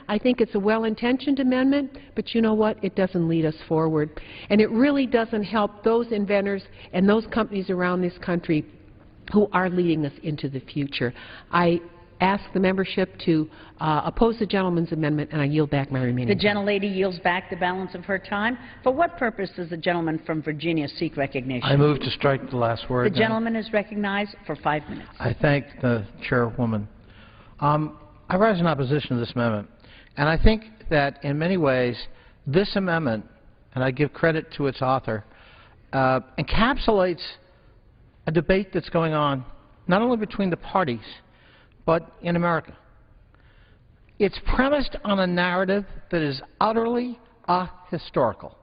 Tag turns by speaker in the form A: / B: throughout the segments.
A: I think it's a well-intentioned amendment, but you know what? It doesn't lead us forward. And it really doesn't help those inventors and those companies around this country who are leading us into the future. I ask the membership to oppose the gentleman's amendment, and I yield back my remaining time.
B: The gentlelady yields back the balance of her time. For what purpose does the gentleman from Virginia seek recognition?
C: I move to strike the last word.
B: The gentleman is recognized for 5 minutes.
C: I thank the chairwoman. I rise in opposition to this amendment, and I think that in many ways this amendment, and I give credit to its author, encapsulates a debate that's going on not only between the parties, but in America. It's premised on a narrative that is utterly ahistorical.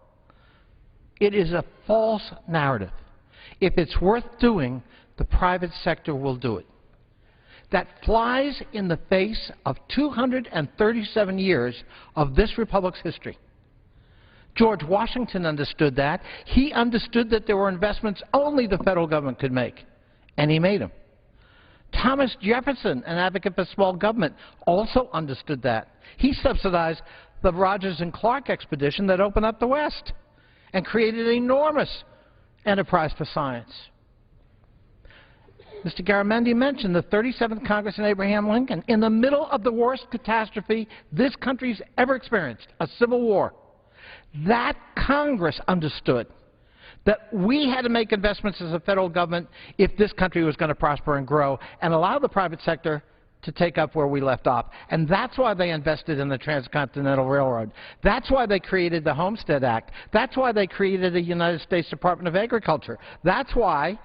C: It is a false narrative. If it's worth doing, the private sector will do it. That flies in the face of 237 years of this republic's history. George Washington understood that. He understood that there were investments only the federal government could make, and he made them. Thomas Jefferson, an advocate for small government, also understood that. He subsidized the Rogers and Clark expedition that opened up the West and created an enormous enterprise for science. Mr. Garamendi mentioned the 37th Congress and Abraham Lincoln. In the middle of the worst catastrophe this country's ever experienced, a civil war, that Congress understood that we had to make investments as a federal government if this country was going to prosper and grow, and allow the private sector to take up where we left off. And that's why they invested in the Transcontinental Railroad. That's why they created the Homestead Act. That's why they created the United States Department of Agriculture. That's why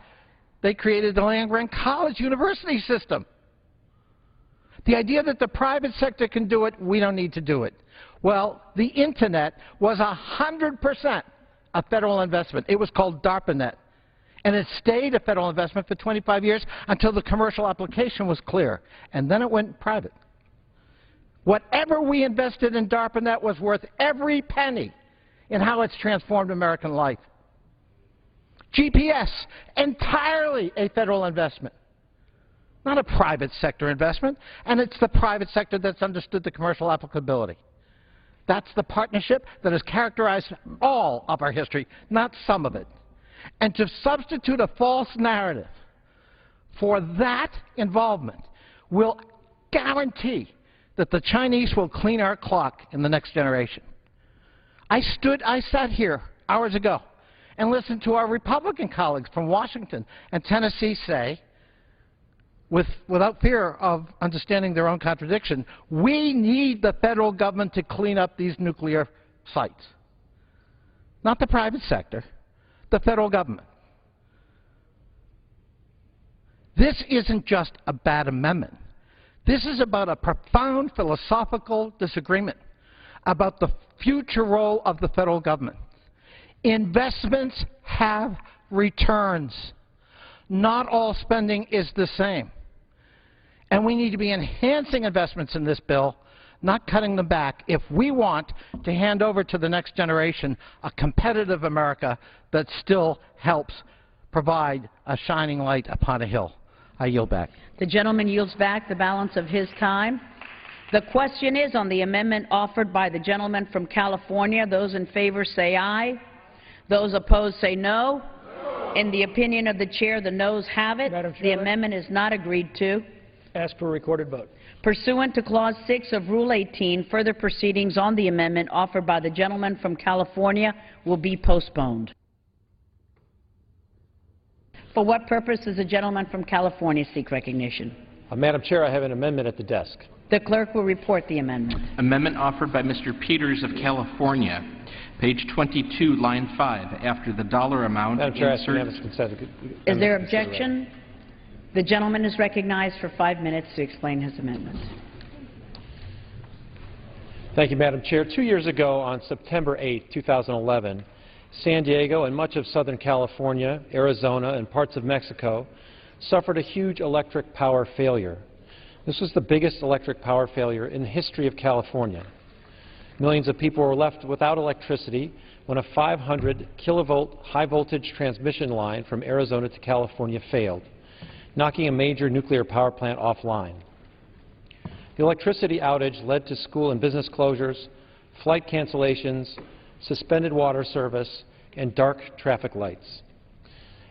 C: they created the land-grant college university system. The idea that the private sector can do it, we don't need to do it. Well, the Internet was 100% a federal investment. It was called DARPANet. And it stayed a federal investment for 25 years until the commercial application was clear. And then it went private. Whatever we invested in DARPANet was worth every penny in how it's transformed American life. GPS, entirely a federal investment, not a private sector investment, and it's the private sector that's understood the commercial applicability. That's the partnership that has characterized all of our history, not some of it. And to substitute a false narrative for that involvement will guarantee that the Chinese will clean our clock in the next generation. I sat here hours ago and listened to our Republican colleagues from Washington and Tennessee say, without fear of understanding their own contradiction, we need the federal government to clean up these nuclear sites. Not the private sector, the federal government. This isn't just a bad amendment. This is about a profound philosophical disagreement about the future role of the federal government. Investments have returns. Not all spending is the same. And we need to be enhancing investments in this bill, not cutting them back, if we want to hand over to the next generation a competitive America that still helps provide a shining light upon a hill. I yield back.
B: The gentleman yields back the balance of his time. The question is on the amendment offered by the gentleman from California. Those in favor say aye. Those opposed say no. In the opinion of the chair, the noes have it. The amendment is not agreed to.
D: Ask for a recorded vote.
B: Pursuant to Clause 6 of Rule 18, further proceedings on the amendment offered by the gentleman from California will be postponed. For what purpose does the gentleman from California seek recognition?
D: Madam Chair, I have an amendment at the desk.
B: The clerk will report the amendment.
E: Amendment offered by Mr. Peters of California, page 22, line 5, after the dollar amount.
D: Madam Chair, I ask unanimous consent.
B: Is there objection? The gentleman is recognized for 5 minutes to explain his amendment.
D: Thank you, Madam Chair. 2 years ago, on September 8, 2011, San Diego and much of Southern California, Arizona, and parts of Mexico suffered a huge electric power failure. This was the biggest electric power failure in the history of California. Millions of people were left without electricity when a 500 kilovolt high-voltage transmission line from Arizona to California failed, knocking a major nuclear power plant offline. The electricity outage led to school and business closures, flight cancellations, suspended water service, and dark traffic lights.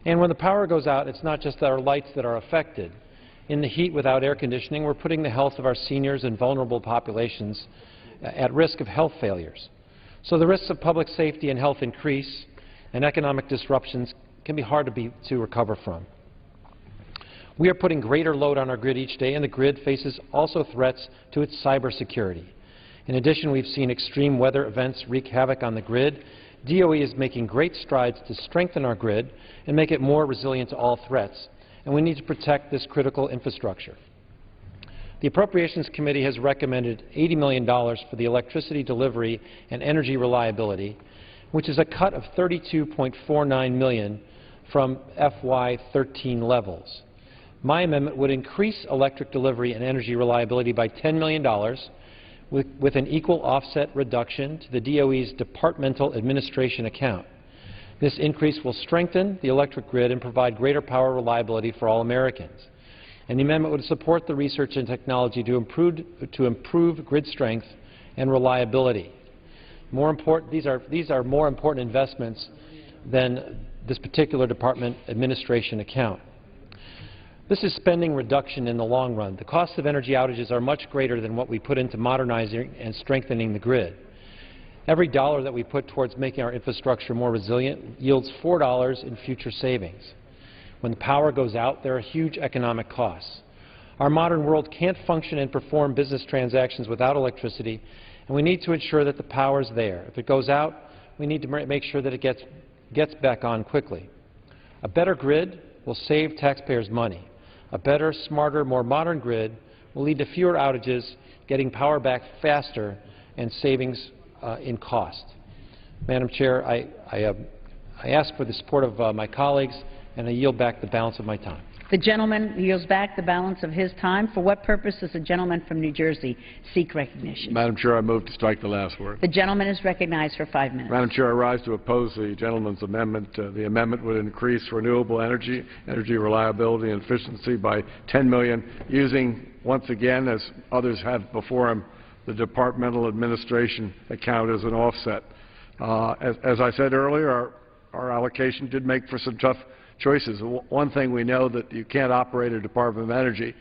D: And when the power goes out, it's not just our lights that are affected. In the heat without air conditioning, we're putting the health of our seniors and vulnerable populations at risk of health failures. So the risks of public safety and health increase, and economic disruptions can be hard to recover from. We are putting greater load on our grid each day, and the grid faces also threats to its cybersecurity. In addition, we've seen extreme weather events wreak havoc on the grid. DOE is making great strides to strengthen our grid and make it more resilient to all threats, and we need to protect this critical infrastructure. The Appropriations Committee has recommended $80 million for the electricity delivery and energy reliability, which is a cut of $32.49 million from FY13 levels. My amendment would increase electric delivery and energy reliability by $10 million with an equal offset reduction to the DOE's Departmental Administration account. This increase will strengthen the electric grid and provide greater power reliability for all Americans. And the amendment would support the research and technology to improve grid strength and reliability. These are more important investments than this particular Department Administration account. This is spending reduction in the long run. The costs of energy outages are much greater than what we put into modernizing and strengthening the grid. Every dollar that we put towards making our infrastructure more resilient yields $4 in future savings. When the power goes out, there are huge economic costs. Our modern world can't function and perform business transactions without electricity, and we need to ensure that the power is there. If it goes out, we need to make sure that it gets back on quickly. A better grid will save taxpayers money. A better, smarter, more modern grid will lead to fewer outages, getting power back faster, and savings in cost. Madam Chair, I ask for the support of my colleagues, and I yield back the balance of my time.
B: The gentleman yields back the balance of his time. For what purpose does the gentleman from New Jersey seek recognition?
F: Madam Chair, I move to strike the last word.
B: The gentleman is recognized for 5 minutes.
F: Madam Chair, I rise to oppose the gentleman's amendment. The amendment would increase renewable energy reliability and efficiency by $10 million, using, once again, as others have before him, the Departmental Administration account as an offset. As I said earlier, our allocation did make for some tough choices. One thing we know that you can't operate a Department of Energy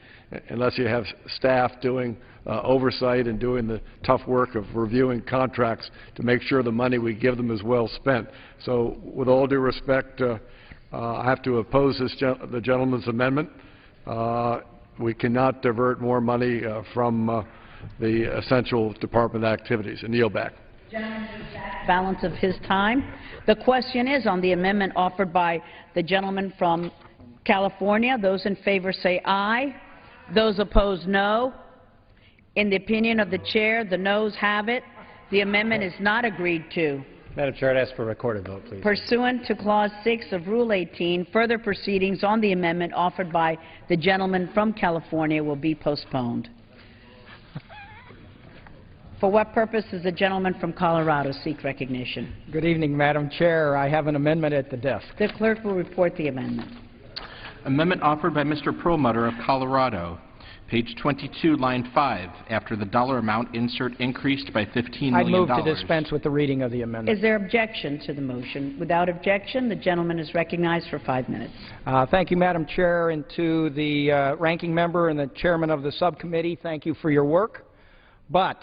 F: unless you have staff doing oversight and doing the tough work of reviewing contracts to make sure the money we give them is well spent. So with all due respect, I have to oppose the gentleman's amendment. We cannot divert more money from the essential department activities. And yield back.
B: Balance of his time. The question is on the amendment offered by the gentleman from California. Those in favor say aye. Those opposed, no. In the opinion of the chair, the noes have it. The amendment is not agreed to.
D: Madam Chair, I'd ask for a recorded vote, please.
B: Pursuant to Clause 6 of Rule 18, further proceedings on the amendment offered by the gentleman from California will be postponed. For what purpose does the gentleman from Colorado seek recognition?
G: Good evening, Madam Chair. I have an amendment at the desk.
B: The clerk will report the amendment.
E: Amendment offered by Mr. Perlmutter of Colorado. Page 22, line 5. After the dollar amount, insert increased by $15 million.
G: I move to dispense with the reading of the amendment.
B: Is there objection to the motion? Without objection, the gentleman is recognized for 5 minutes.
G: Thank you, Madam Chair, and to the ranking member and the chairman of the subcommittee, thank you for your work. But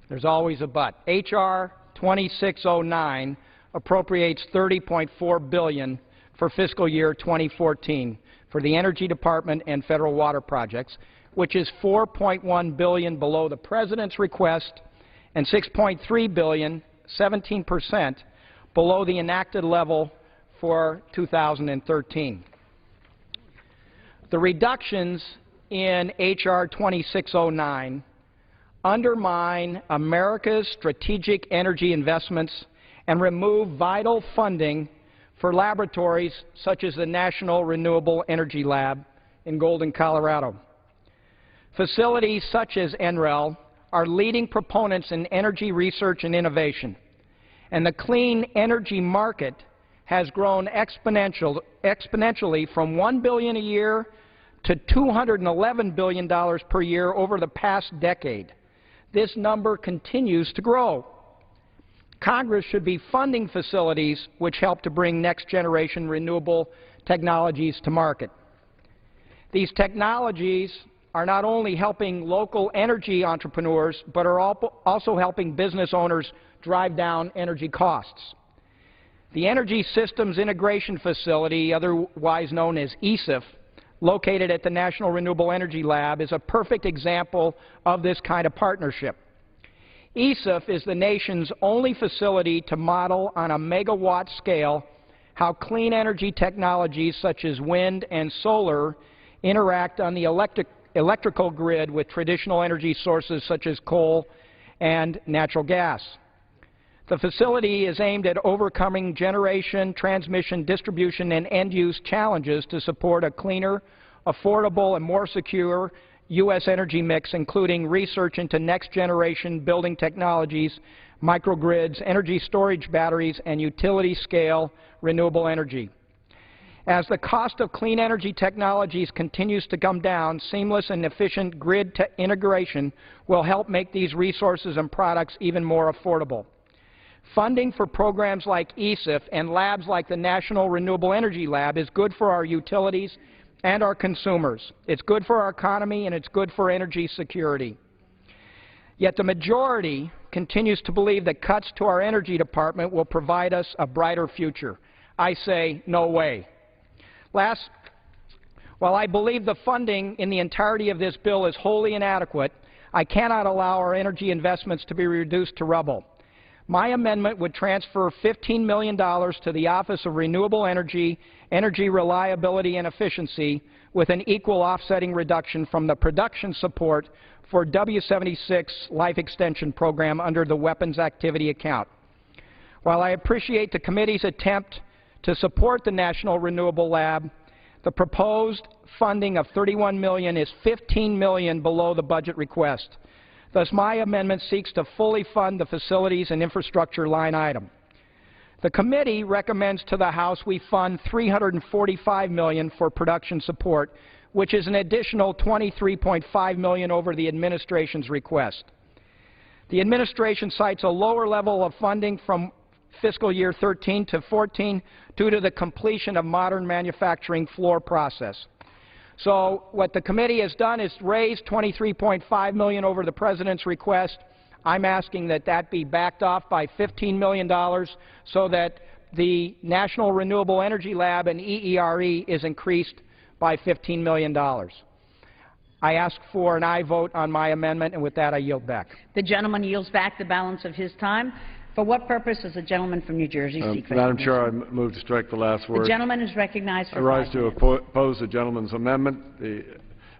G: there's always a but. H.R. 2609 appropriates $30.4 billion for fiscal year 2014 for the Energy Department and federal water projects, which is $4.1 billion below the President's request and $6.3 billion, 17%, below the enacted level for 2013. The reductions in H.R. 2609 undermine America's strategic energy investments and remove vital funding for laboratories such as the National Renewable Energy Lab in Golden, Colorado. Facilities such as NREL are leading proponents in energy research and innovation, and the clean energy market has grown exponentially from $1 billion a year to $211 billion per year over the past decade. This number continues to grow. Congress should be funding facilities which help to bring next-generation renewable technologies to market. These technologies are not only helping local energy entrepreneurs, but are also helping business owners drive down energy costs. The Energy Systems Integration Facility, otherwise known as ESIF, located at the National Renewable Energy Lab, is a perfect example of this kind of partnership. ESIF is the nation's only facility to model on a megawatt scale how clean energy technologies such as wind and solar interact on the electrical grid with traditional energy sources such as coal and natural gas. The facility is aimed at overcoming generation, transmission, distribution, and end-use challenges to support a cleaner, affordable, and more secure U.S. energy mix, including research into next-generation building technologies, microgrids, energy storage batteries, and utility-scale renewable energy. As the cost of clean energy technologies continues to come down, seamless and efficient grid integration will help make these resources and products even more affordable. Funding for programs like ESIF and labs like the National Renewable Energy Lab is good for our utilities and our consumers. It's good for our economy, and it's good for energy security. Yet the majority continues to believe that cuts to our energy department will provide us a brighter future. I say, no way. While I believe the funding in the entirety of this bill is wholly inadequate, I cannot allow our energy investments to be reduced to rubble. My amendment would transfer $15 million to the Office of Renewable Energy, Energy Reliability and Efficiency, with an equal offsetting reduction from the production support for W-76 Life Extension Program under the Weapons Activity account. While I appreciate the committee's attempt to support the National Renewable Lab, the proposed funding of $31 million is $15 million below the budget request. Thus, my amendment seeks to fully fund the facilities and infrastructure line item. The committee recommends to the House we fund $345 million for production support, which is an additional $23.5 million over the administration's request. The administration cites a lower level of funding from fiscal year 13 to 14 due to the completion of modern manufacturing floor process. So what the committee has done is raise $23.5 million over the President's request. I'm asking that that be backed off by $15 million so that the National Renewable Energy Lab and EERE is increased by $15 million. I ask for an aye vote on my amendment, and with that I yield back.
B: The gentleman yields back the balance of his time. For what purpose does the gentleman from New Jersey seek recognition?
F: Madam Chair, I move to strike the last word.
B: The gentleman is recognized for 5 minutes.
F: I rise to oppose the gentleman's amendment.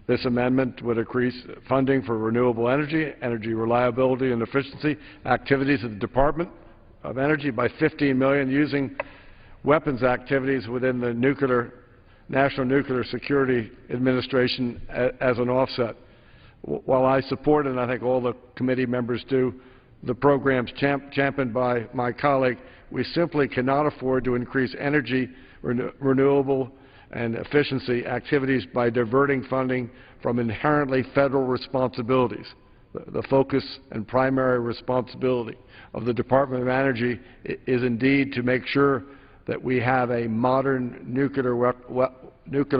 F: This amendment would increase funding for renewable energy, energy reliability and efficiency activities of the Department of Energy by $15 million, using weapons activities within the National Nuclear Security Administration as an offset. While I support, and I think all the committee members do, the programs championed by my colleague, we simply cannot afford to increase energy, renewable and efficiency activities by diverting funding from inherently federal responsibilities. The focus and primary responsibility of the Department of Energy is indeed to make sure that we have a modern nuclear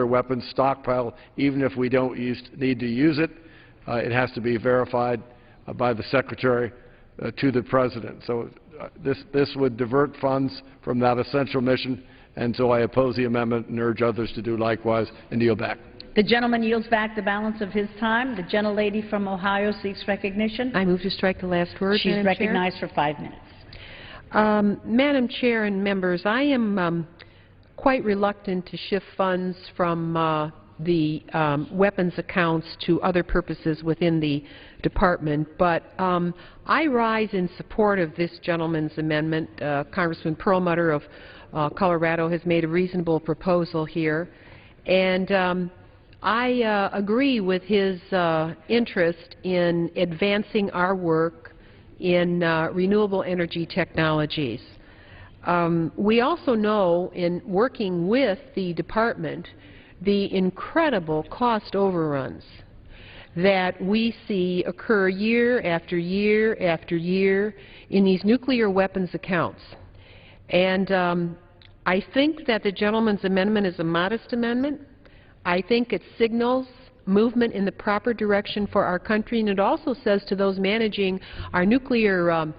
F: weapons stockpile. Even if we don't need to use it, it has to be verified by the Secretary to the President. So this would divert funds from that essential mission, and so I oppose the amendment and urge others to do likewise, and yield back.
B: The gentleman yields back the balance of his time. The gentlelady from Ohio seeks recognition.
A: I move to strike the last word,
B: She's
A: Madam
B: recognized
A: Chair.
B: for 5 minutes.
A: Madam Chair and members, I am quite reluctant to shift funds from the weapons accounts to other purposes within the department, but I rise in support of this gentleman's amendment. Congressman Perlmutter of Colorado has made a reasonable proposal here, and I agree with his interest in advancing our work in renewable energy technologies. We also know, in working with the department, the incredible cost overruns that we see occur year after year after year in these nuclear weapons accounts. And I think that the gentleman's amendment is a modest amendment. I think it signals movement in the proper direction for our country, and it also says to those managing our nuclear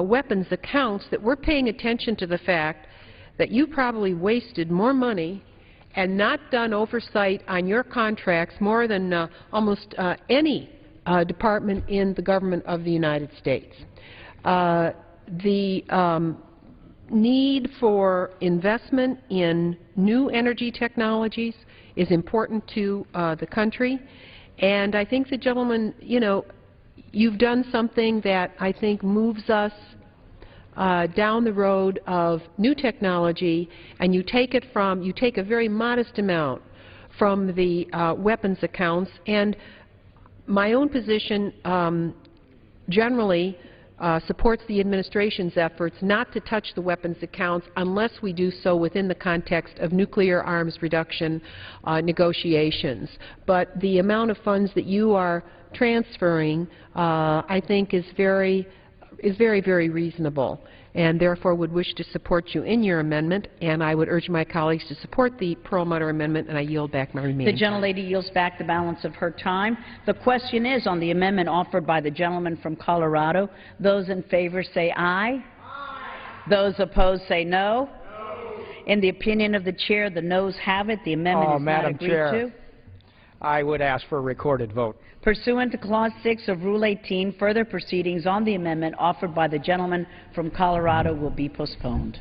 A: weapons accounts that we're paying attention to the fact that you probably wasted more money and not done oversight on your contracts more than almost any department in the government of the United States. The need for investment in new energy technologies is important to the country, and I think the gentleman, you know, you've done something that I think moves us down the road of new technology, and you take a very modest amount from the weapons accounts. And my own position generally supports the administration's efforts not to touch the weapons accounts unless we do so within the context of nuclear arms reduction negotiations. But the amount of funds that you are transferring, I think, is very, very reasonable, and therefore would wish to support you in your amendment, and I would urge my colleagues to support the Perlmutter amendment, and I yield back my remaining
B: The gentlelady yields back the balance of her time. The question is on the amendment offered by the gentleman from Colorado. Those in favor say aye. Aye. Those opposed say no. No. In the opinion of the chair, the noes have it. The amendment is
G: Madam
B: not agreed
G: Chair,
B: to.
G: I would ask for a recorded vote.
B: Pursuant to Clause 6 of Rule 18, further proceedings on the amendment offered by the gentleman from Colorado will be postponed.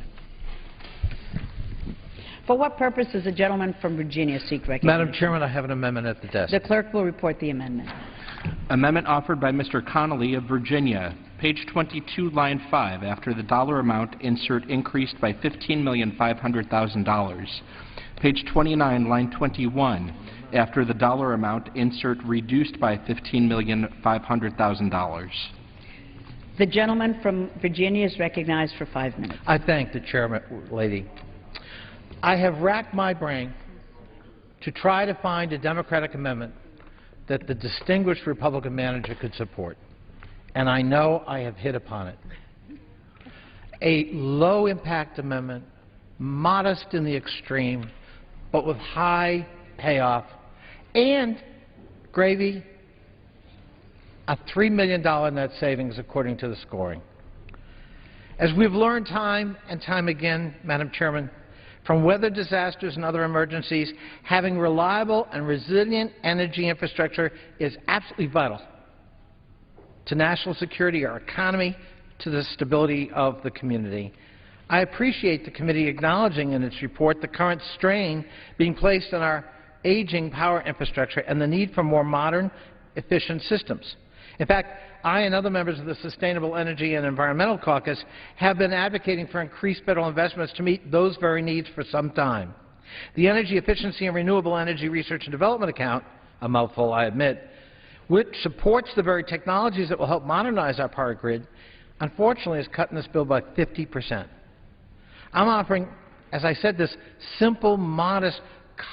B: For what purpose does the gentleman from Virginia seek recognition?
C: Madam Chairman, I have an amendment at the desk.
B: The clerk will report the amendment.
E: Amendment offered by Mr. Connolly of Virginia. Page 22, line 5. After the dollar amount, insert increased by $15,500,000. Page 29, line 21. After the dollar amount, insert reduced by $15,500,000.
B: The gentleman from Virginia is recognized for 5 minutes.
C: I thank the chairman, lady. I have racked my brain to try to find a Democratic amendment that the distinguished Republican manager could support, and I know I have hit upon it. A low-impact amendment, modest in the extreme, but with high payoff, and, gravy, a $3 million net savings according to the scoring. As we've learned time and time again, Madam Chairman, from weather disasters and other emergencies, having reliable and resilient energy infrastructure is absolutely vital to national security, our economy, to the stability of the community. I appreciate the committee acknowledging in its report the current strain being placed on our aging power infrastructure and the need for more modern, efficient systems. In fact, I and other members of the Sustainable Energy and Environmental Caucus have been advocating for increased federal investments to meet those very needs for some time. The Energy Efficiency and Renewable Energy Research and Development Account, a mouthful I admit, which supports the very technologies that will help modernize our power grid, unfortunately is cutting this bill by 50%. I'm offering, as I said, this simple, modest,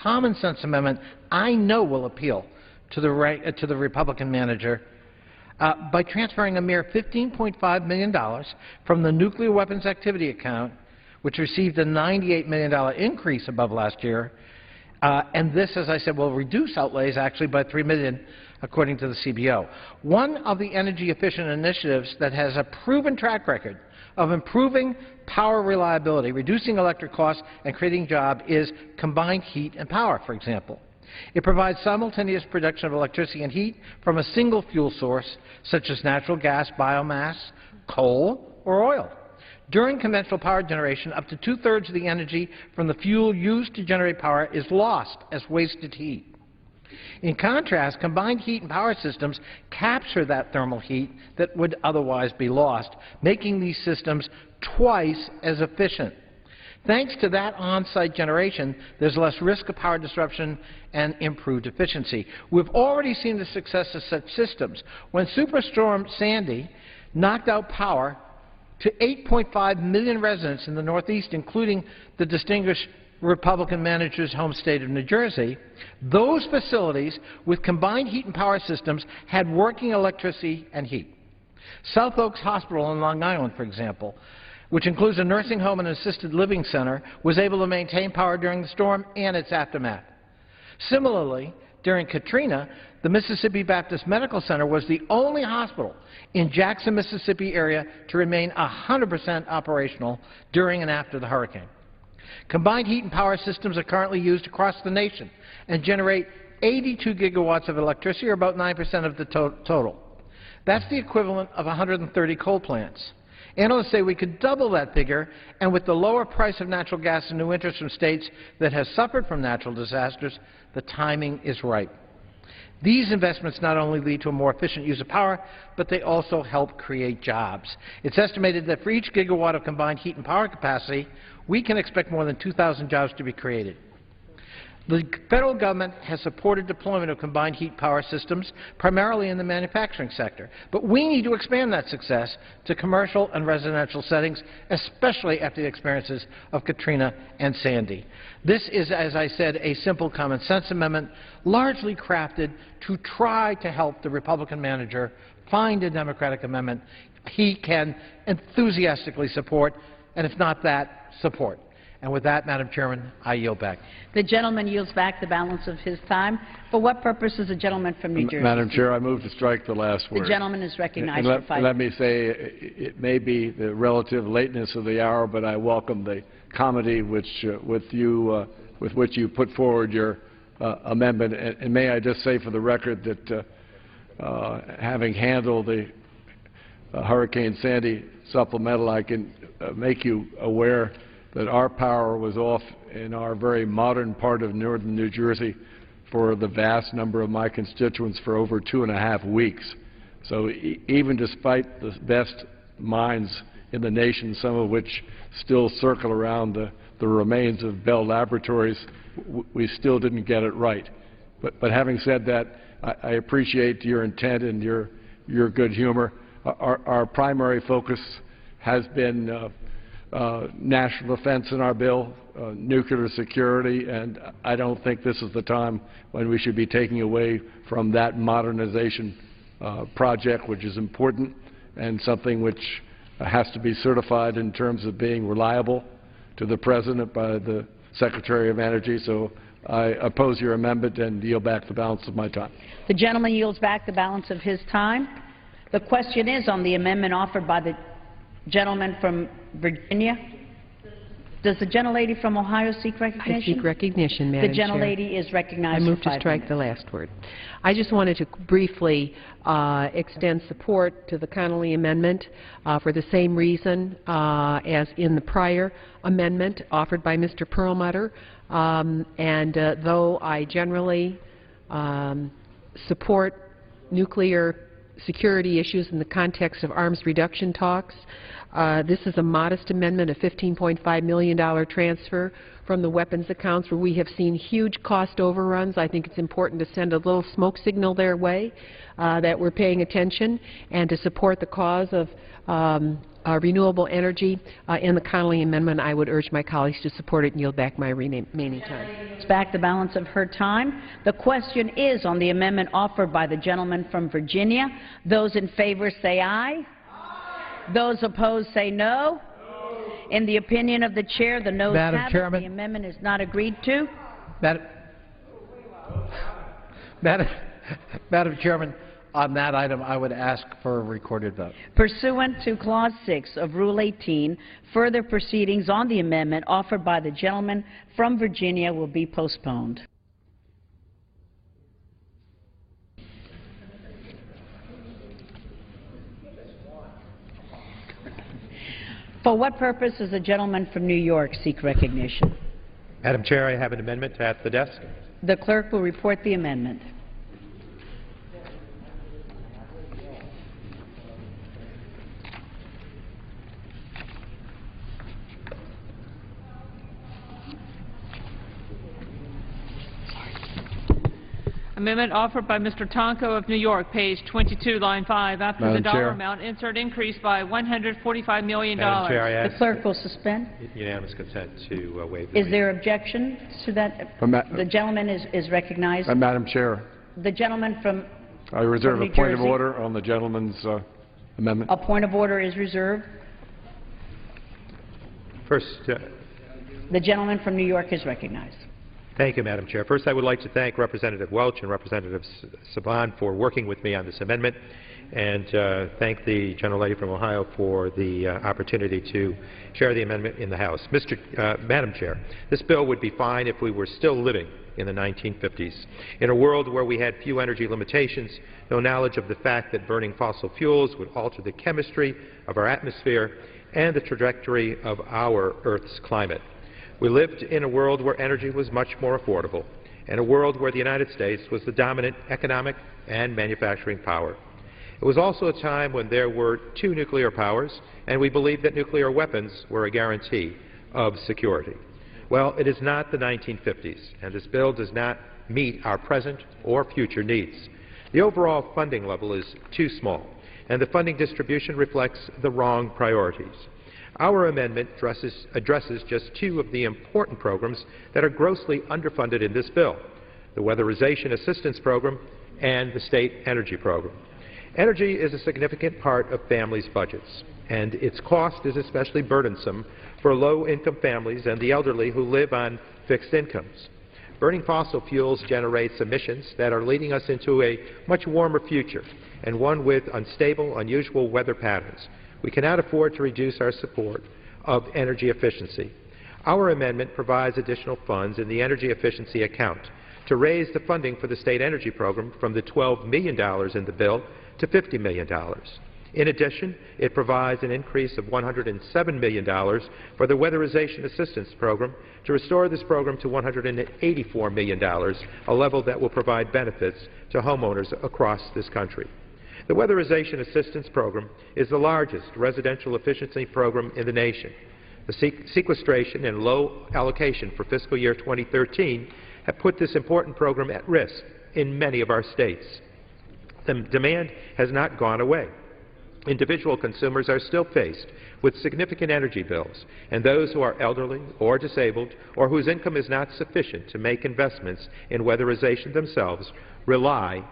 C: common-sense amendment I know will appeal to the Republican manager by transferring a mere $15.5 million from the Nuclear Weapons Activity Account, which received a $98 million increase above last year, and this, as I said, will reduce outlays actually by $3 million, according to the CBO. One of the energy-efficient initiatives that has a proven track record of improving power reliability, reducing electric costs, and creating jobs is combined heat and power, for example. It provides simultaneous production of electricity and heat from a single fuel source, such as natural gas, biomass, coal, or oil. During conventional power generation, up to two-thirds of the energy from the fuel used to generate power is lost as wasted heat. In contrast, combined heat and power systems capture that thermal heat that would otherwise be lost, making these systems twice as efficient. Thanks to that on-site generation, there's less risk of power disruption and improved efficiency. We've already seen the success of such systems. When Superstorm Sandy knocked out power to 8.5 million residents in the Northeast, including the distinguished Republican manager's home state of New Jersey, those facilities with combined heat and power systems had working electricity and heat. South Oaks Hospital on Long Island, for example, which includes a nursing home and assisted living center, was able to maintain power during the storm and its aftermath. Similarly, during Katrina, the Mississippi Baptist Medical Center was the only hospital in Jackson, Mississippi area to remain 100% operational during and after the hurricane. Combined heat and power systems are currently used across the nation and generate 82 gigawatts of electricity, or about 9% of the total. That's the equivalent of 130 coal plants. Analysts say we could double that figure, and with the lower price of natural gas and new interest from states that have suffered from natural disasters, the timing is right. These investments not only lead to a more efficient use of power, but they also help create jobs. It's estimated that for each gigawatt of combined heat and power capacity, we can expect more than 2,000 jobs to be created. The federal government has supported deployment of combined heat power systems, primarily in the manufacturing sector. But we need to expand that success to commercial and residential settings, especially after the experiences of Katrina and Sandy. This is, as I said, a simple common sense amendment, largely crafted to try to help the Republican manager find a Democratic amendment he can enthusiastically support, and if not that, support. And with that, Madam Chairman, I yield back.
B: The gentleman yields back the balance of his time. For what purpose is the gentleman from New Jersey?
F: Madam Chair, I move to strike the last word.
B: The gentleman is recognized
F: and
B: for 5
F: let
B: minutes.
F: me say, it may be the relative lateness of the hour, but I welcome the comity with which you put forward your amendment. And may I just say for the record that having handled the Hurricane Sandy supplemental, I can make you aware that our power was off in our very modern part of northern New Jersey for the vast number of my constituents for over 2.5 weeks. So even despite the best minds in the nation, some of which still circle around the remains of Bell Laboratories, we still didn't get it right. But having said that, I appreciate your intent and your good humor. Our primary focus has been national defense in our bill, nuclear security, and I don't think this is the time when we should be taking away from that modernization project, which is important and something which has to be certified in terms of being reliable to the President by the Secretary of Energy. So I oppose your amendment and yield back the balance of my time.
B: The gentleman yields back the balance of his time. The question is on the amendment offered by the gentleman from Virginia. Does the gentlelady from Ohio seek recognition?
A: I seek recognition, Madam
B: The
A: Chair.
B: gentlelady is recognized
A: I move
B: for
A: to
B: 5
A: strike
B: minutes.
A: the last word. I just wanted to briefly extend support to the Connolly amendment for the same reason as in the prior amendment offered by Mr. Perlmutter. Though I generally support nuclear security issues in the context of arms reduction talks, this is a modest amendment, a $15.5 million transfer from the weapons accounts where we have seen huge cost overruns. I think it's important to send a little smoke signal their way that we're paying attention and to support the cause of renewable energy. In the Connolly amendment, I would urge my colleagues to support it and yield back my remaining time.
B: It's back the balance of her time. The question is on the amendment offered by the gentleman from Virginia. Those in favor say aye. Those opposed say no. In the opinion of the chair, the noes have it. The amendment is not agreed to.
C: Madam Chairman, on that item, I would ask for a recorded vote.
B: Pursuant to Clause 6 of Rule 18, further proceedings on the amendment offered by the gentleman from Virginia will be postponed. For what purpose does the gentleman from New York seek recognition?
H: Madam Chair, I have an amendment at the desk.
B: The clerk will report the amendment.
I: Amendment offered by Mr. Tonko of New York, page 22, line 5. After the dollar amount, insert increase by $145 million.
H: Madam Chair, I
B: The
H: ask
B: clerk will suspend.
H: unanimous consent to waive the
B: Is
H: reading.
B: there objection to that? The gentleman is recognized.
F: Madam Chair,
B: The gentleman from
F: I reserve
B: New
F: a point of
B: Jersey.
F: order on the gentleman's amendment.
B: A point of order is reserved.
H: First,
B: The gentleman from New York is recognized.
H: thank you, Madam Chair. First, I would like to thank Representative Welch and Representative Saban for working with me on this amendment, and thank the gentlelady from Ohio for the opportunity to share the amendment in the House. Madam Chair, this bill would be fine if we were still living in the 1950s, in a world where we had few energy limitations, no knowledge of the fact that burning fossil fuels would alter the chemistry of our atmosphere and the trajectory of our Earth's climate. We lived in a world where energy was much more affordable, and a world where the United States was the dominant economic and manufacturing power. It was also a time when there were 2 nuclear powers, and we believed that nuclear weapons were a guarantee of security. Well, it is not the 1950s, and this bill does not meet our present or future needs. The overall funding level is too small, and the funding distribution reflects the wrong priorities. Our amendment addresses just 2 of the important programs that are grossly underfunded in this bill: the Weatherization Assistance Program and the State Energy Program. Energy is a significant part of families' budgets, and its cost is especially burdensome for low-income families and the elderly who live on fixed incomes. Burning fossil fuels generates emissions that are leading us into a much warmer future, and one with unstable, unusual weather patterns. We cannot afford to reduce our support of energy efficiency. Our amendment provides additional funds in the energy efficiency account to raise the funding for the State Energy Program from the $12 million in the bill to $50 million. In addition, it provides an increase of $107 million for the Weatherization Assistance Program to restore this program to $184 million, a level that will provide benefits to homeowners across this country. The Weatherization Assistance Program is the largest residential efficiency program in the nation. The sequestration and low allocation for fiscal year 2013 have put this important program at risk in many of our states. The demand has not gone away. Individual consumers are still faced with significant energy bills, and those who are elderly or disabled or whose income is not sufficient to make investments in weatherization themselves rely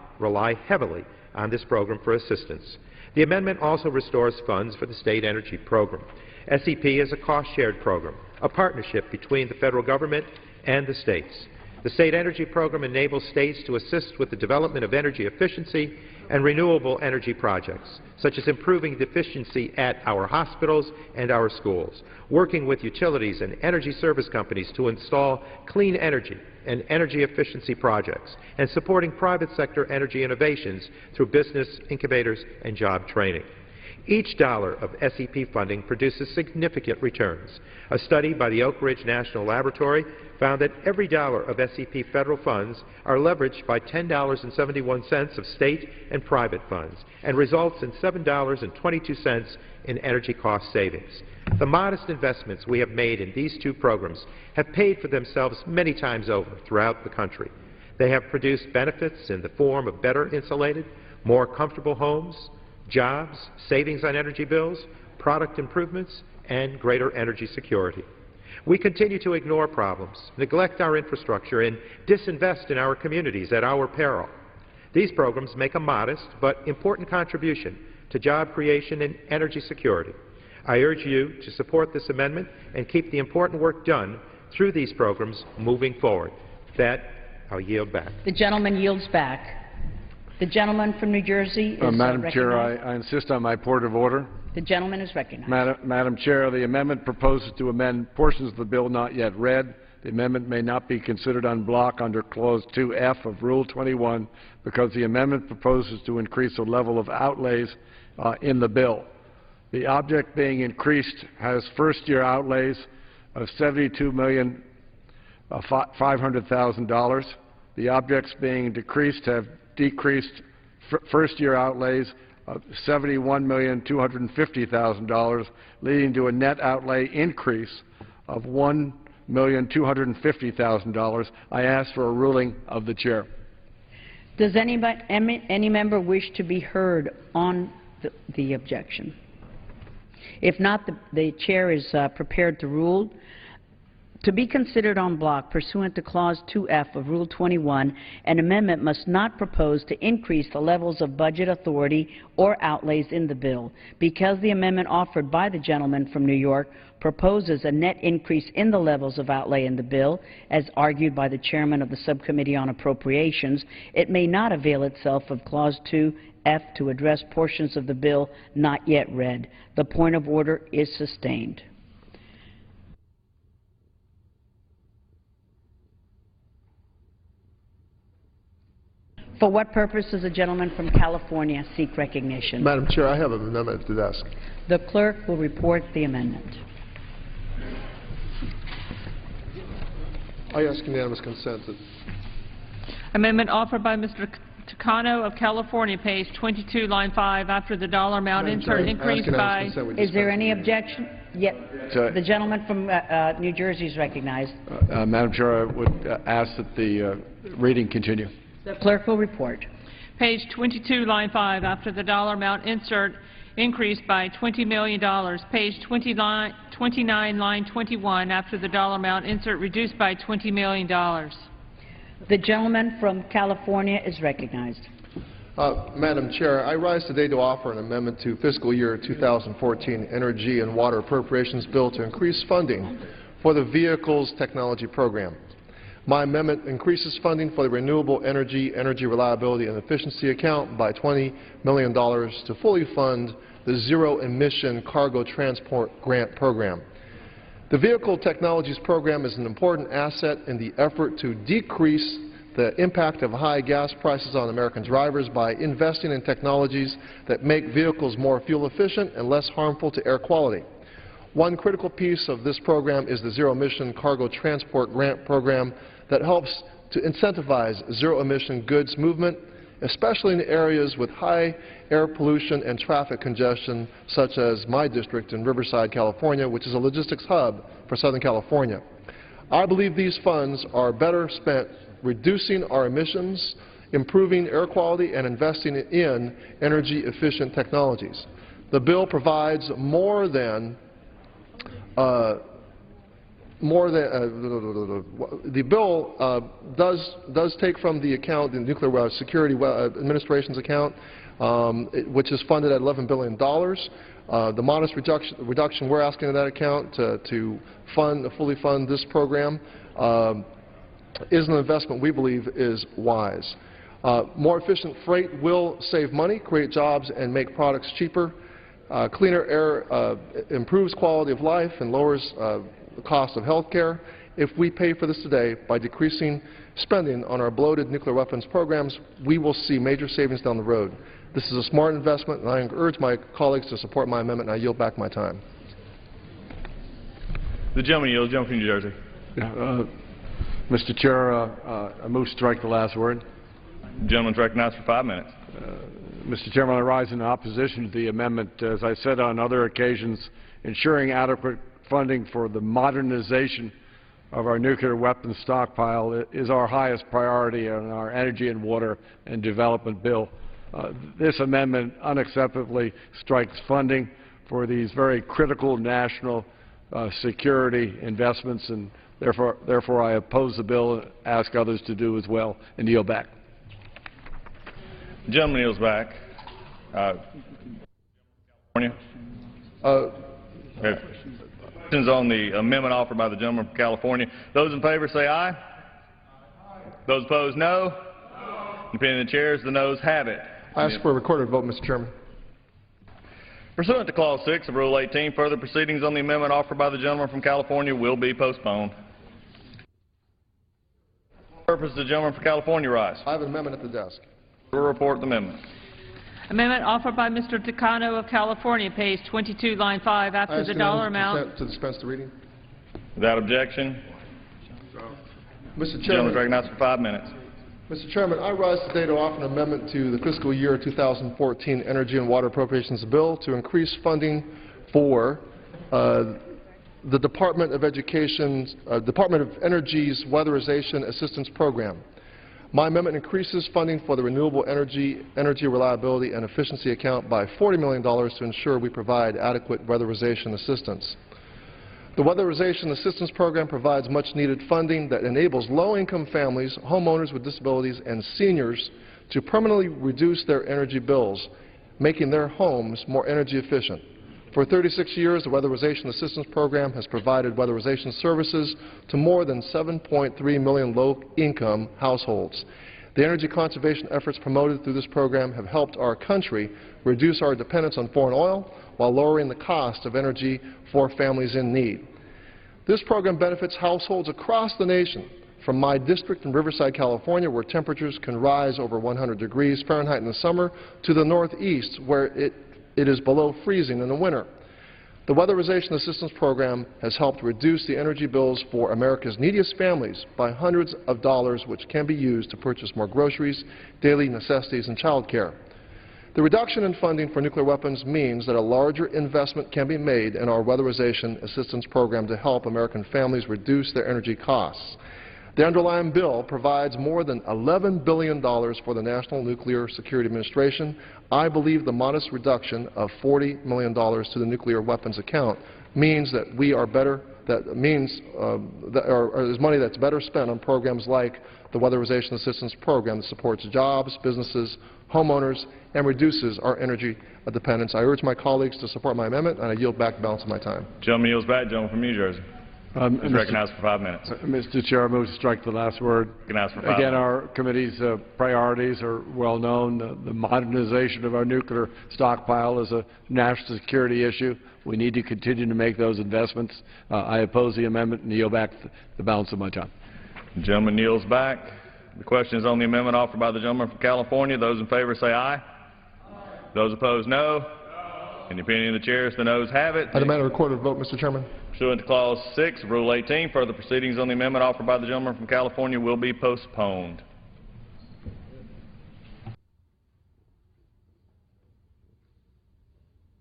H: heavily on this program for assistance. The amendment also restores funds for the State Energy Program. SEP is a cost-shared program, a partnership between the federal government and the states. The State Energy Program enables states to assist with the development of energy efficiency and renewable energy projects, such as improving the efficiency at our hospitals and our schools, working with utilities and energy service companies to install clean energy and energy efficiency projects, and supporting private sector energy innovations through business incubators and job training. Each dollar of SEP funding produces significant returns. A study by the Oak Ridge National Laboratory found that every dollar of SEP federal funds are leveraged by $10.71 of state and private funds and results in $7.22 in energy cost savings. The modest investments we have made in these 2 programs have paid for themselves many times over throughout the country. They have produced benefits in the form of better insulated, more comfortable homes, jobs, savings on energy bills, product improvements, and greater energy security. We continue to ignore problems, neglect our infrastructure, and disinvest in our communities at our peril. These programs make a modest but important contribution to job creation and energy security. I urge you to support this amendment and keep the important work done through these programs moving forward. With that, I'll yield back.
B: The gentleman yields back. The gentleman from New Jersey is
F: Madam
B: recognized.
F: Chair, I insist on my point of order.
B: The gentleman is recognized.
F: Madam Chair, the amendment proposes to amend portions of the bill not yet read. The amendment may not be considered en bloc under Clause 2F of Rule 21 because the amendment proposes to increase the level of outlays in the bill. The object being increased has first-year outlays of $72,500,000. The objects being decreased have decreased first-year outlays of $71,250,000, leading to a net outlay increase of $1,250,000. I ask for a ruling of the Chair.
B: Does any member wish to be heard on the objection? If not, the chair is prepared to rule. To be considered en bloc pursuant to Clause 2F of Rule 21, an amendment must not propose to increase the levels of budget authority or outlays in the bill. Because the amendment offered by the gentleman from New York proposes a net increase in the levels of outlay in the bill, as argued by the chairman of the Subcommittee on Appropriations, it may not avail itself of Clause 2F to address portions of the bill not yet read. The point of order is sustained. For what purpose does the gentleman from California seek recognition?
J: Madam Chair, I have an amendment at the desk.
B: The clerk will report the amendment.
J: I ask unanimous consent.
I: Amendment offered by Mr. Takano of California, page 22, line 5, after the dollar amount insert increased by...
B: Is there any objection? Yet, the gentleman from New Jersey is recognized.
F: Madam Chair, I would ask that the reading continue.
B: The clerk will report.
I: Page 22, line 5, after the dollar amount insert increased by $20 million. Page 29, line 21, after the dollar amount insert reduced by $20 million.
B: The gentleman from California is recognized.
J: Madam Chair, I rise today to offer an amendment to fiscal year 2014 Energy and Water Appropriations Bill to increase funding for the Vehicles Technology Program. My amendment increases funding for the Renewable Energy, Energy Reliability and Efficiency account by $20 million to fully fund the Zero Emission Cargo Transport Grant Program. The Vehicle Technologies Program is an important asset in the effort to decrease the impact of high gas prices on American drivers by investing in technologies that make vehicles more fuel efficient and less harmful to air quality. One critical piece of this program is the Zero Emission Cargo Transport Grant Program that helps to incentivize zero-emission goods movement, especially in areas with high air pollution and traffic congestion, such as my district in Riverside, California, which is a logistics hub for Southern California. I believe these funds are better spent reducing our emissions, improving air quality, and investing in energy-efficient technologies. The bill provides more than the bill does take from the account, the Nuclear Security Administration's account, which is funded at $11 billion. The modest reduction we're asking in that account to fully fund this program is an investment we believe is wise. More efficient freight will save money, create jobs, and make products cheaper. Cleaner air improves quality of life and lowers the cost of health care. If we pay for this today by decreasing spending on our bloated nuclear weapons programs, we will see major savings down the road. This is a smart investment, and I urge my colleagues to support my amendment, and I yield back my time.
K: The gentleman yields. Gentleman from New Jersey.
F: Mr. Chair, I move to strike the last word.
K: The gentleman is recognized for 5 minutes.
F: Mr. Chairman, I rise in opposition to the amendment. As I said on other occasions, ensuring adequate funding for the modernization of our nuclear weapons stockpile is our highest priority in our energy and water and development bill. This amendment unacceptably strikes funding for these very critical national security investments, and therefore I oppose the bill and ask others to do as well, and yield back.
K: The gentleman yields back. California. Questions on the amendment offered by the gentleman from California. Those in favor say aye. Aye. Those opposed, no. Depending on the chairs, the noes have it.
J: I ask for a recorded vote, Mr. Chairman.
K: Pursuant to Clause 6 of Rule 18, further proceedings on the amendment offered by the gentleman from California will be postponed. For the purpose of the gentleman from California rise.
J: I have an amendment at the desk.
K: Will report the amendment.
I: Amendment offered by Mr. Takano of California, page 22, line 5, after the dollar amount.
J: To dispense the reading.
K: Without objection.
J: Mr.
K: The gentleman
J: Chairman.
K: is recognized for 5 minutes.
J: Mr. Chairman, I rise today to offer an amendment to the fiscal year 2014 Energy and Water Appropriations Bill to increase funding for the Department of Energy's Weatherization Assistance Program. My amendment increases funding for the Renewable Energy Reliability and Efficiency Account by $40 million to ensure we provide adequate weatherization assistance. The Weatherization Assistance Program provides much-needed funding that enables low-income families, homeowners with disabilities, and seniors to permanently reduce their energy bills, making their homes more energy efficient. For 36 years, the Weatherization Assistance Program has provided weatherization services to more than 7.3 million low-income households. The energy conservation efforts promoted through this program have helped our country reduce our dependence on foreign oil while lowering the cost of energy for families in need. This program benefits households across the nation, from my district in Riverside, California, where temperatures can rise over 100 degrees Fahrenheit in the summer, to the Northeast, where it is below freezing in the winter. The Weatherization Assistance Program has helped reduce the energy bills for America's neediest families by hundreds of dollars, which can be used to purchase more groceries, daily necessities, and child care. The reduction in funding for nuclear weapons means that a larger investment can be made in our Weatherization Assistance Program to help American families reduce their energy costs. The underlying bill provides more than $11 billion for the National Nuclear Security Administration. I believe the modest reduction of $40 million to the nuclear weapons account means that we are better, is money that's better spent on programs like the Weatherization Assistance Program that supports jobs, businesses, homeowners, and reduces our energy dependence. I urge my colleagues to support my amendment, and I yield back the balance of my time.
K: Gentleman yields back. Gentleman from New Jersey. Is recognized for 5 minutes.
F: Mr. Chair, I move to strike the last word.
K: Recognized for 5
F: Again,
K: minutes.
F: our committee's priorities are well known. The modernization of our nuclear stockpile is a national security issue. We need to continue to make those investments. I oppose the amendment and yield back the balance of my time.
K: The gentleman yields back. The question is on the amendment offered by the gentleman from California. Those in favor say aye. Those opposed, no. In the opinion of the chairs, the noes have it.
J: I demand a recorded vote, Mr. Chairman.
K: Pursuant to Clause 6 of Rule 18, further proceedings on the amendment offered by the gentleman from California will be postponed.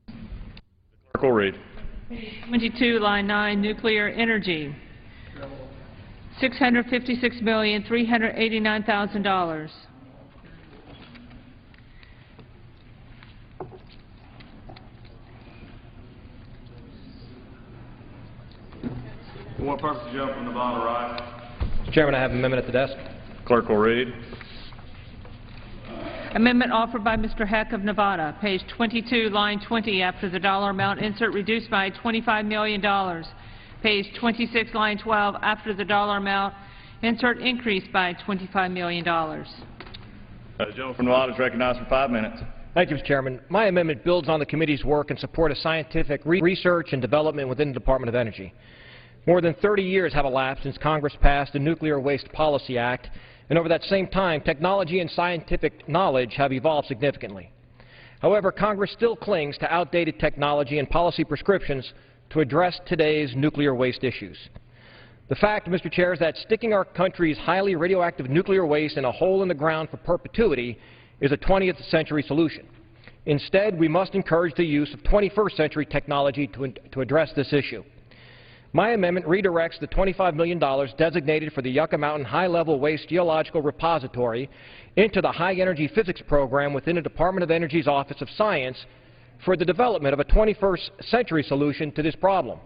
K: The clerk will read.
I: 22, line 9, nuclear energy, $656,389,000.
K: For what purpose the gentleman from Nevada rise?
G: Mr. Chairman, I have an amendment at the desk.
K: Clerk will read.
I: Amendment offered by Mr. Heck of Nevada, page 22, line 20, after the dollar amount insert reduced by $25 million. Page 26, line 12, after the dollar amount insert increased by $25 million.
K: The gentleman from Nevada is recognized for 5 minutes.
G: Thank you, Mr. Chairman. My amendment builds on the committee's work in support of scientific research and development within the Department of Energy. More than 30 years have elapsed since Congress passed the Nuclear Waste Policy Act, and over that same time, technology and scientific knowledge have evolved significantly. However, Congress still clings to outdated technology and policy prescriptions to address today's nuclear waste issues. The fact, Mr. Chair, is that sticking our country's highly radioactive nuclear waste in a hole in the ground for perpetuity is a 20th century solution. Instead, we must encourage the use of 21st century technology to address this issue. My amendment redirects the $25 million designated for the Yucca Mountain High-Level Waste Geological Repository into the High Energy Physics Program within the Department of Energy's Office of Science for the development of a 21st century solution to this problem.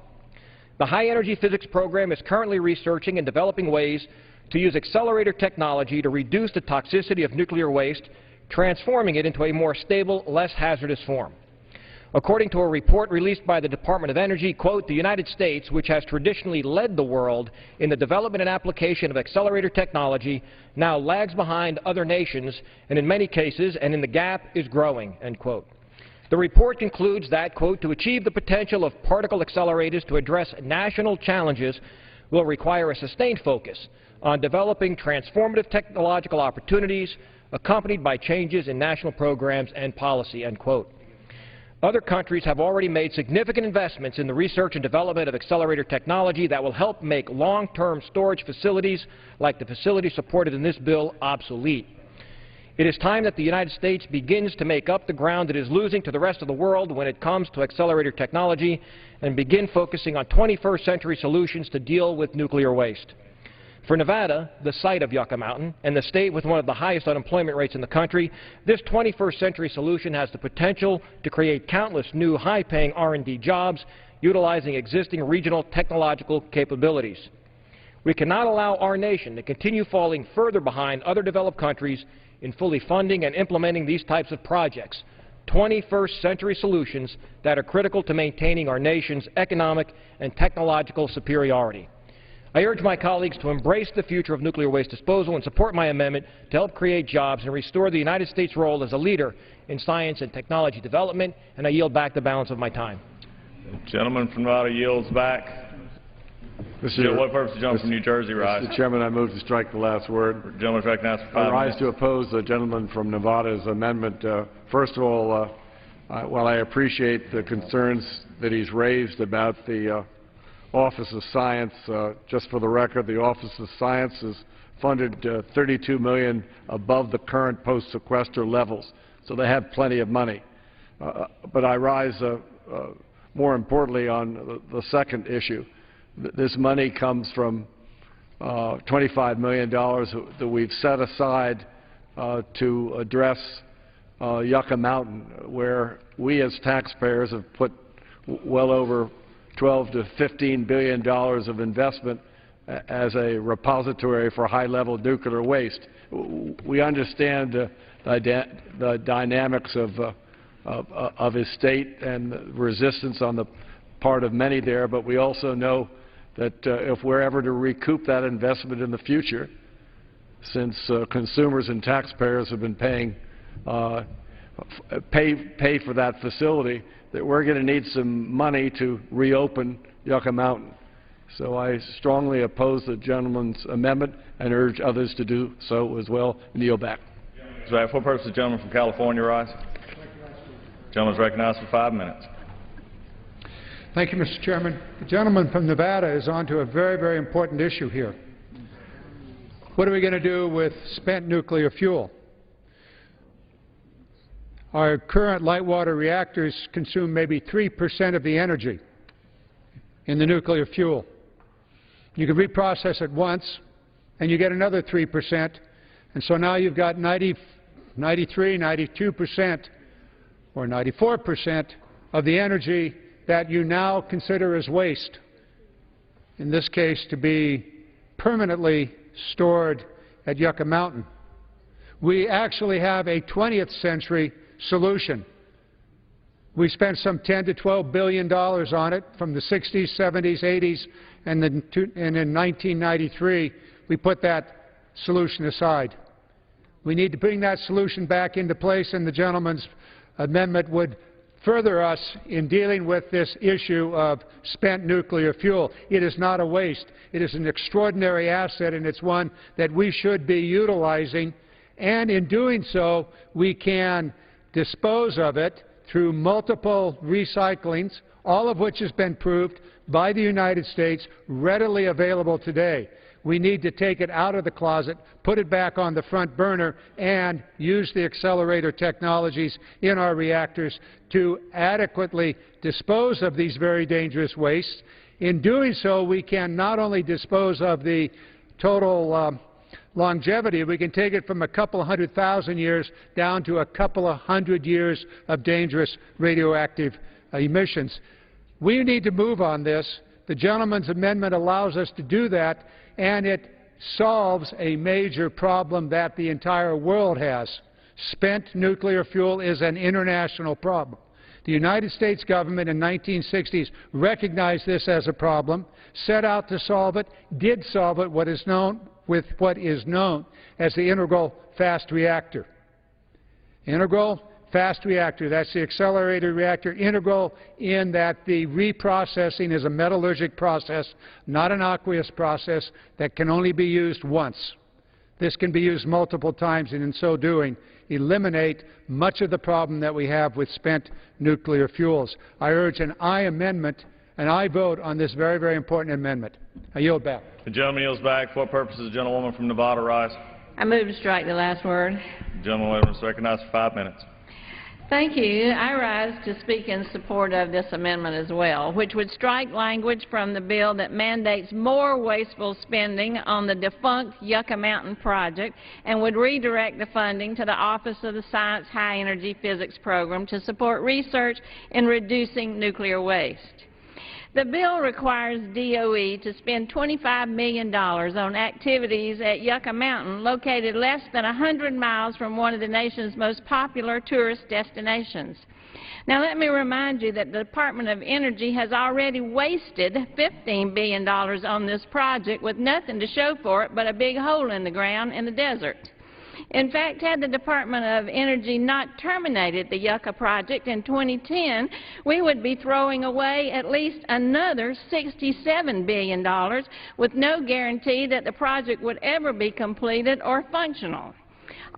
G: The High Energy Physics Program is currently researching and developing ways to use accelerator technology to reduce the toxicity of nuclear waste, transforming it into a more stable, less hazardous form. According to a report released by the Department of Energy, quote, the United States, which has traditionally led the world in the development and application of accelerator technology, now lags behind other nations, and in many cases, and the gap is growing, end quote. The report concludes that, quote, to achieve the potential of particle accelerators to address national challenges will require a sustained focus on developing transformative technological opportunities accompanied by changes in national programs and policy, end quote. Other countries have already made significant investments in the research and development of accelerator technology that will help make long-term storage facilities like the facility supported in this bill obsolete. It is time that the United States begins to make up the ground it is losing to the rest of the world when it comes to accelerator technology and begin focusing on 21st century solutions to deal with nuclear waste. For Nevada, the site of Yucca Mountain, and the state with one of the highest unemployment rates in the country, this 21st century solution has the potential to create countless new high-paying R&D jobs utilizing existing regional technological capabilities. We cannot allow our nation to continue falling further behind other developed countries in fully funding and implementing these types of projects, 21st century solutions that are critical to maintaining our nation's economic and technological superiority. I urge my colleagues to embrace the future of nuclear waste disposal and support my amendment to help create jobs and restore the United States' role as a leader in science and technology development, and I yield back the balance of my time.
K: The gentleman from Nevada yields back. What purpose the gentleman from New Jersey rise?
F: Mr. Chairman, I move to strike the last word.
K: The gentleman is recognized for 5
F: I
K: minutes.
F: rise to oppose the gentleman from Nevada's amendment. First of all, while I appreciate the concerns that he's raised about the Office of Science, just for the record, the Office of Science is funded $32 million above the current post-sequester levels, so they have plenty of money. But I rise more importantly on the second issue. This money comes from $25 million that we've set aside to address Yucca Mountain, where we as taxpayers have put well over $12 to $15 billion of investment as a repository for high-level nuclear waste. We understand the dynamics of his state and the resistance on the part of many there, but we also know that if we're ever to recoup that investment in the future, since consumers and taxpayers have been pay for that facility, that we're going to need some money to reopen Yucca Mountain. So I strongly oppose the gentleman's amendment and urge others to do so as well, and yield back.
K: So for purpose, the gentleman from California rise. The gentleman is recognized for 5 minutes.
L: Thank you, Mr. Chairman. The gentleman from Nevada is on to a very, very important issue here. What are we going to do with spent nuclear fuel? Our current light water reactors consume maybe 3% of the energy in the nuclear fuel. You can reprocess it once, and you get another 3%, and so now you've got 93, 92%, or 94% of the energy that you now consider as waste, in this case to be permanently stored at Yucca Mountain. We actually have a 20th century solution. We spent some $10 to $12 billion on it from the 60s, 70s, 80s, and in 1993 we put that solution aside. We need to bring that solution back into place, and the gentleman's amendment would further us in dealing with this issue of spent nuclear fuel. It is not a waste. It is an extraordinary asset, and it's one that we should be utilizing, and in doing so we can dispose of it through multiple recyclings, all of which has been proved by the United States, readily available today. We need to take it out of the closet, put it back on the front burner, and use the accelerator technologies in our reactors to adequately dispose of these very dangerous wastes. In doing so, we can not only dispose of the total longevity, we can take it from a couple 100,000 years down to a couple of 100 years of dangerous radioactive emissions. We need to move on this. The gentleman's amendment allows us to do that, and it solves a major problem that the entire world has. Spent nuclear fuel is an international problem. The United States government in the 1960s recognized this as a problem, set out to solve it, did solve it with what is known as the integral fast reactor. Integral fast reactor, that's the accelerator reactor, integral in that the reprocessing is a metallurgic process, not an aqueous process that can only be used once. This can be used multiple times, and in so doing eliminate much of the problem that we have with spent nuclear fuels. I urge an aye amendment, and I vote on this very, very important amendment. I yield back.
K: The gentleman yields back. For what purpose does the gentlewoman from Nevada rise?
M: I move to strike the last word.
K: The gentleman is recognized for 5 minutes.
M: Thank you. I rise to speak in support of this amendment as well, which would strike language from the bill that mandates more wasteful spending on the defunct Yucca Mountain project and would redirect the funding to the Office of the Science High Energy Physics Program to support research in reducing nuclear waste. The bill requires DOE to spend $25 million on activities at Yucca Mountain, located less than 100 miles from one of the nation's most popular tourist destinations. Now, let me remind you that the Department of Energy has already wasted $15 billion on this project with nothing to show for it but a big hole in the ground in the desert. In fact, had the Department of Energy not terminated the Yucca project in 2010, we would be throwing away at least another $67 billion with no guarantee that the project would ever be completed or functional.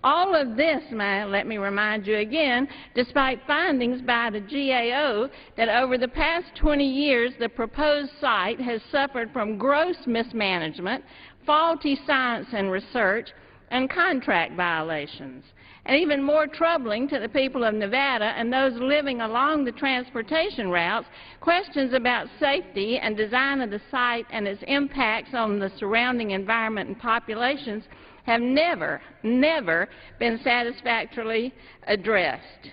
M: All of this, let me remind you again, despite findings by the GAO that over the past 20 years the proposed site has suffered from gross mismanagement, faulty science and research, and contract violations. And even more troubling to the people of Nevada and those living along the transportation routes, questions about safety and design of the site and its impacts on the surrounding environment and populations have never been satisfactorily addressed.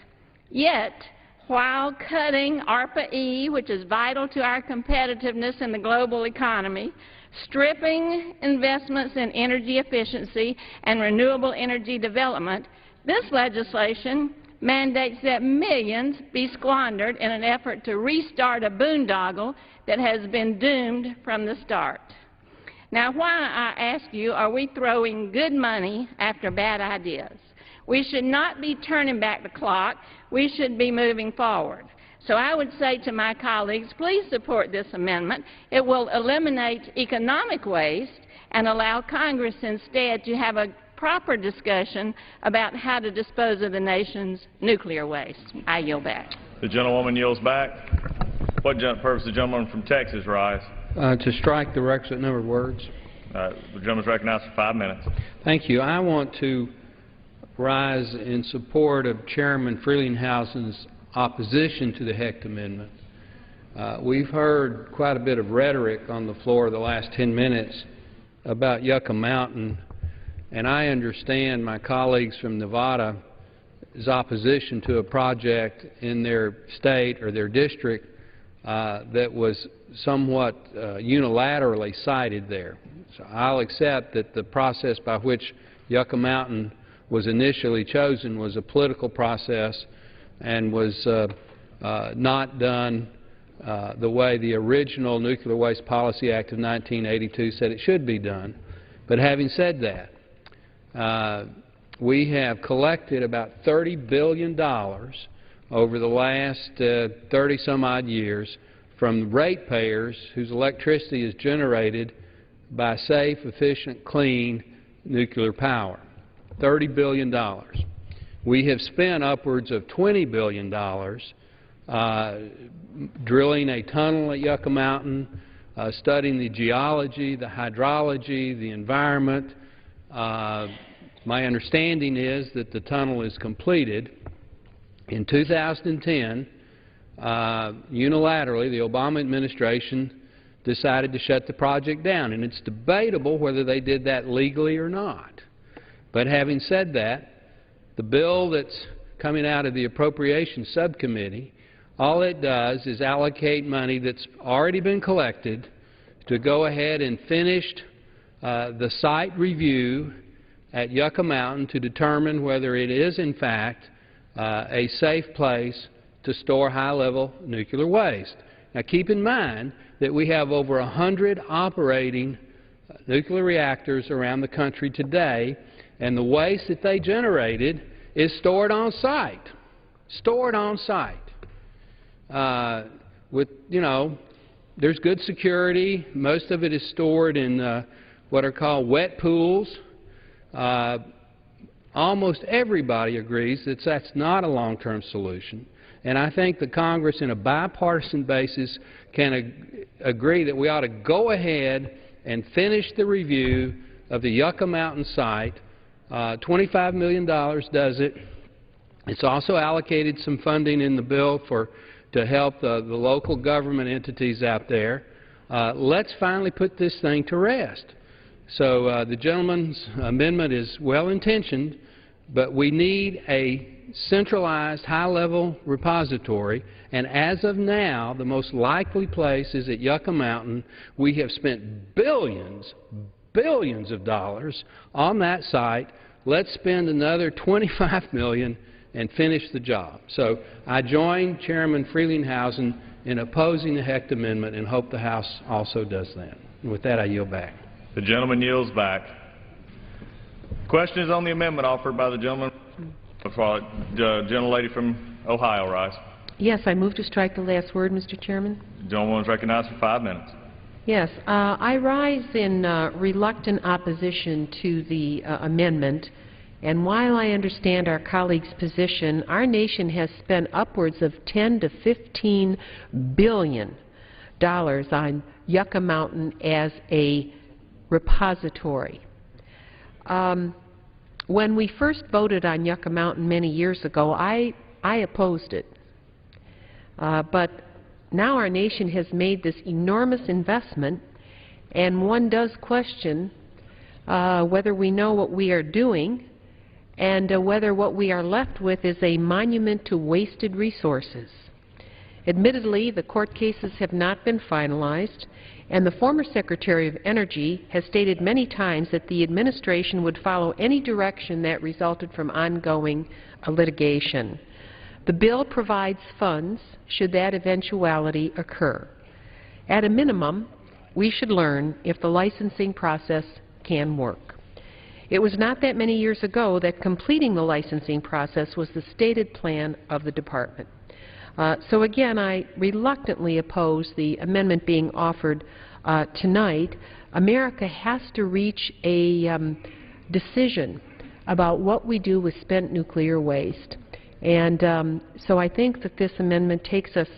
M: Yet, while cutting ARPA-E, which is vital to our competitiveness in the global economy, stripping investments in energy efficiency and renewable energy development, this legislation mandates that millions be squandered in an effort to restart a boondoggle that has been doomed from the start. Now, why, I ask you, are we throwing good money after bad ideas? We should not be turning back the clock. We should be moving forward. So I would say to my colleagues, please support this amendment. It will eliminate economic waste and allow Congress instead to have a proper discussion about how to dispose of the nation's nuclear waste. I yield back.
K: The gentlewoman yields back. What purpose the gentleman from Texas rise?
N: To strike the requisite number of words.
K: The gentleman is recognized for 5 minutes.
N: Thank you. I want to rise in support of Chairman Frelinghuysen's opposition to the Hecht Amendment. We've heard quite a bit of rhetoric on the floor the last 10 minutes about Yucca Mountain, and I understand my colleagues from Nevada's opposition to a project in their state or their district that was somewhat unilaterally cited there. So I'll accept that the process by which Yucca Mountain was initially chosen was a political process and was not done the way the original Nuclear Waste Policy Act of 1982 said it should be done. But having said that, we have collected about $30 billion over the last 30-some-odd years from ratepayers whose electricity is generated by safe, efficient, clean nuclear power. $30 billion. We have spent upwards of $20 billion drilling a tunnel at Yucca Mountain, studying the geology, the hydrology, the environment. My understanding is that the tunnel is completed. In 2010, unilaterally, the Obama administration decided to shut the project down, and it's debatable whether they did that legally or not. But having said that, the bill that's coming out of the Appropriations Subcommittee, all it does is allocate money that's already been collected to go ahead and finish the site review at Yucca Mountain to determine whether it is, in fact, a safe place to store high-level nuclear waste. Now, keep in mind that we have over 100 operating nuclear reactors around the country today, and the waste that they generated is stored on site. Stored on site. With, you know, there's good security. Most of it is stored in what are called wet pools. Almost everybody agrees that that's not a long-term solution. And I think the Congress, in a bipartisan basis, can agree that we ought to go ahead and finish the review of the Yucca Mountain site. $25 million does it. It's also allocated some funding in the bill to help the local government entities out there. Let's finally put this thing to rest. So the gentleman's amendment is well-intentioned, but we need a centralized, high-level repository, and as of now, the most likely place is at Yucca Mountain. We have spent billions of dollars on that site. Let's spend another $25 million and finish the job. So I join Chairman Frelinghuysen in opposing the Hecht Amendment and hope the House also does that. And with that, I yield back.
K: The gentleman yields back. Question is on the amendment offered by the gentleman, gentlelady from Ohio, rise.
A: Yes, I move to strike the last word, Mr. Chairman.
K: The gentleman is recognized for 5 minutes.
A: Yes, I rise in reluctant opposition to the amendment, and while I understand our colleague's position, our nation has spent upwards of $10 to $15 billion on Yucca Mountain as a repository. When we first voted on Yucca Mountain many years ago, I opposed it. But now our nation has made this enormous investment, and one does question whether we know what we are doing and whether what we are left with is a monument to wasted resources. Admittedly, the court cases have not been finalized, and the former Secretary of Energy has stated many times that the administration would follow any direction that resulted from ongoing litigation. The bill provides funds should that eventuality occur. At a minimum, we should learn if the licensing process can work. It was not that many years ago that completing the licensing process was the stated plan of the Department. So again, I reluctantly oppose the amendment being offered tonight. America has to reach a decision about what we do with spent nuclear waste. And so I think that this amendment takes us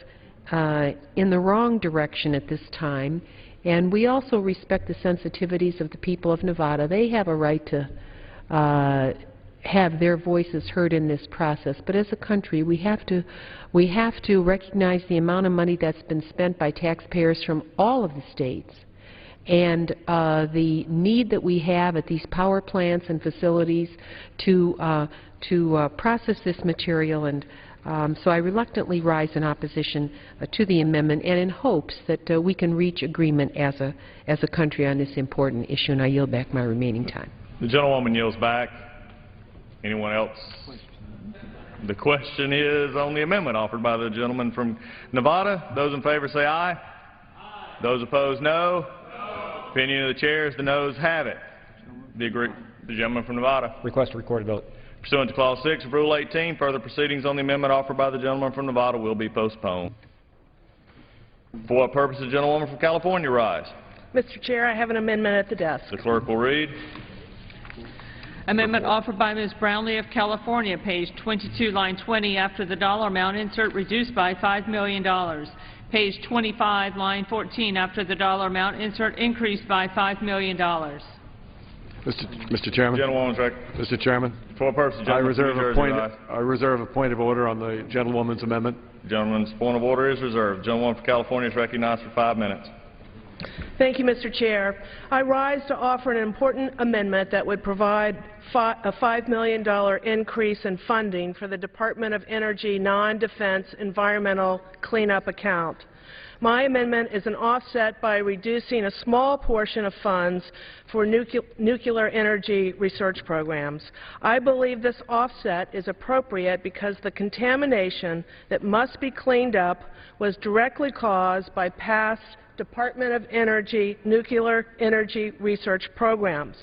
A: in the wrong direction at this time. And we also respect the sensitivities of the people of Nevada. They have a right to have their voices heard in this process. But as a country, we have to recognize the amount of money that's been spent by taxpayers from all of the states and the need that we have at these power plants and facilities to process this material. And so I reluctantly rise in opposition to the amendment and in hopes that we can reach agreement as a country on this important issue. And I yield back my remaining time.
K: The gentlewoman yields back. Anyone else? The question is on the amendment offered by the gentleman from Nevada. Those in favor say aye. Aye. Those opposed, no. No. Opinion of the chair is the noes have it. The gentleman from Nevada.
G: Request a recorded vote.
K: Pursuant to Clause 6 of Rule 18, further proceedings on the amendment offered by the gentleman from Nevada will be postponed. For what purpose does the gentlewoman from California rise?
O: Mr. Chair, I have an amendment at the desk.
K: The clerk will read.
I: Amendment offered by Ms. Brownlee of California, page 22, line 20, after the dollar amount insert reduced by $5 million. Page 25, line 14, after the dollar amount insert increased by $5 million.
F: Mr. Chairman. Mr. Chairman.
K: For what purpose,
F: I reserve a point of order on the gentlewoman's amendment.
K: The gentleman's point of order is reserved. The gentlewoman from California is recognized for 5 minutes.
O: Thank you, Mr. Chair. I rise to offer an important amendment that would provide a $5 million increase in funding for the Department of Energy non-defense environmental cleanup account. My amendment is an offset by reducing a small portion of funds for nuclear energy research programs. I believe this offset is appropriate because the contamination that must be cleaned up was directly caused by past Department of Energy nuclear energy research programs.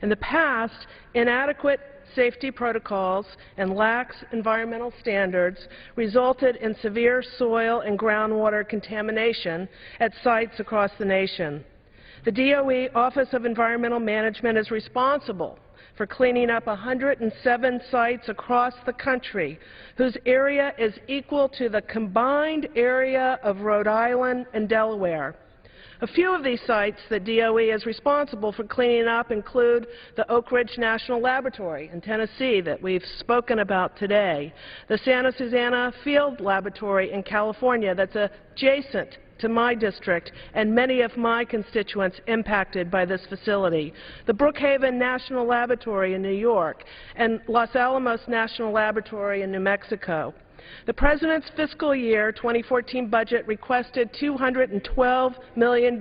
O: In the past, inadequate safety protocols and lax environmental standards resulted in severe soil and groundwater contamination at sites across the nation. The DOE Office of Environmental Management is responsible for cleaning up 107 sites across the country whose area is equal to the combined area of Rhode Island and Delaware. A few of these sites that DOE is responsible for cleaning up include the Oak Ridge National Laboratory in Tennessee that we've spoken about today, the Santa Susana Field Laboratory in California that's adjacent to my district and many of my constituents impacted by this facility, the Brookhaven National Laboratory in New York, and Los Alamos National Laboratory in New Mexico. The President's fiscal year 2014 budget requested $212 million